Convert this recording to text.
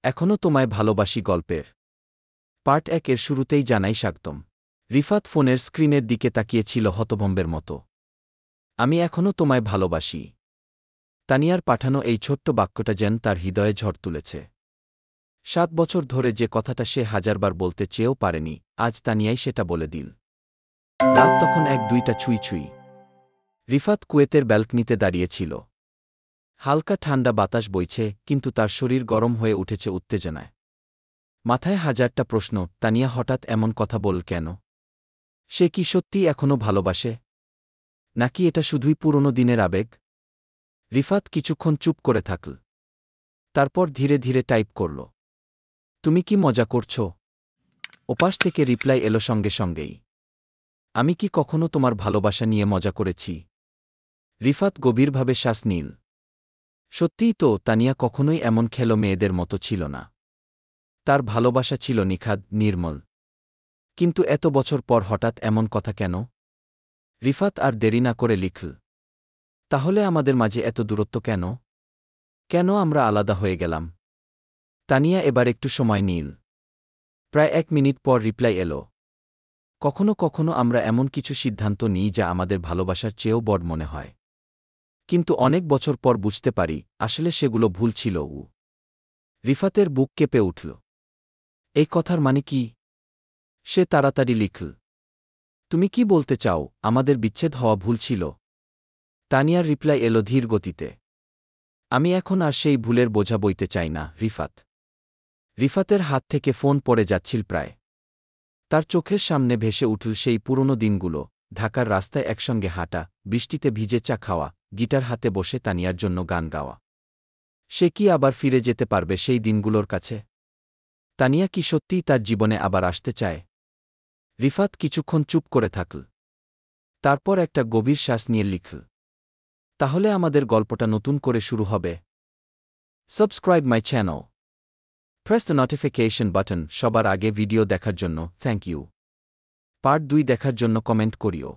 এখনও তোমায় ভালোবাসি গল্পের পার্ট ১ এর শুরুতেই জানাই স্বাগতম। রিফাত ফোনের স্ক্রিনের দিকে তাকিয়েছিল হতভম্বের মতো। আমি এখনও তোমায় ভালোবাসি। তানিয়ার পাঠানো এই ছোট্ট বাক্যটা যেন তার হৃদয়ে ঝড় তুলেছে। ৭ বছর ধরে যে কথাটা সে হাজারবার বলতে চেয়েও পারেনি, আজ তানিয়াই সেটা বলে দিল। রাত তখন ১-২টা ছুঁই ছুঁই। রিফাত কুয়েতের ব্যালকনিতে দাঁড়িয়েছিল। হালকা ঠান্ডা বাতাস বইছে, কিন্তু তার শরীর গরম হয়ে উঠেছে উত্তেজনায়। মাথায় হাজারটা প্রশ্ন। তানিয়া হঠাৎ এমন কথা বল কেন? সে কি সত্যিই এখনও ভালোবাসে, নাকি এটা শুধুই পুরনো দিনের আবেগ? রিফাত কিছুক্ষণ চুপ করে থাকল। তারপর ধীরে ধীরে টাইপ করল, তুমি কি মজা করছ? ওপাশ থেকে রিপ্লাই এলো সঙ্গে সঙ্গেই, আমি কি কখনো তোমার ভালোবাসা নিয়ে মজা করেছি? রিফাত গভীরভাবে শ্বাস নিল। সত্যিই তো, তানিয়া কখনোই এমন খেলো মেয়েদের মতো ছিল না। তার ভালোবাসা ছিল নিখাদ, নির্মল। কিন্তু এত বছর পর হঠাৎ এমন কথা কেন? রিফাত আর দেরি না করে লিখল, তাহলে আমাদের মাঝে এত দূরত্ব কেন? কেন আমরা আলাদা হয়ে গেলাম? তানিয়া এবার একটু সময় নিল। প্রায় ১ মিনিট পর রিপ্লাই এলো, কখনো কখনো আমরা এমন কিছু সিদ্ধান্ত নিই যা আমাদের ভালোবাসার চেয়েও বড় মনে হয়। কিন্তু অনেক বছর পর বুঝতে পারি, আসলে সেগুলো ভুল ছিল। রিফাতের বুক কেঁপে উঠল। এই কথার মানে কি? সে তাড়াতাড়ি লিখল, তুমি কি বলতে চাও আমাদের বিচ্ছেদ হওয়া ভুল ছিল? তানিয়ার রিপ্লাই এলো ধীর গতিতে, আমি এখন আর সেই ভুলের বোঝা বইতে চাই না রিফাত। রিফাতের হাত থেকে ফোন পড়ে যাচ্ছিল প্রায়। তার চোখের সামনে ভেসে উঠল সেই পুরনো দিনগুলো, ঢাকার রাস্তায় একসঙ্গে হাঁটা, বৃষ্টিতে ভিজে চা খাওয়া, গিটার হাতে বসে তানিয়ার জন্য গান গাওয়া। সে কি আবার ফিরে যেতে পারবে সেই দিনগুলোর কাছে? তানিয়া কি সত্যিই তার জীবনে আবার আসতে চায়? রিফাত কিছুক্ষণ চুপ করে থাকল। তারপর একটা গভীর শ্বাস নিয়ে লিখল, তাহলে আমাদের গল্পটা নতুন করে শুরু হবে। Subscribe my channel, press the notification button. সবার আগে ভিডিও দেখার জন্য থ্যাংক ইউ। পার্ট ২ দেখার জন্য কমেন্ট করিও।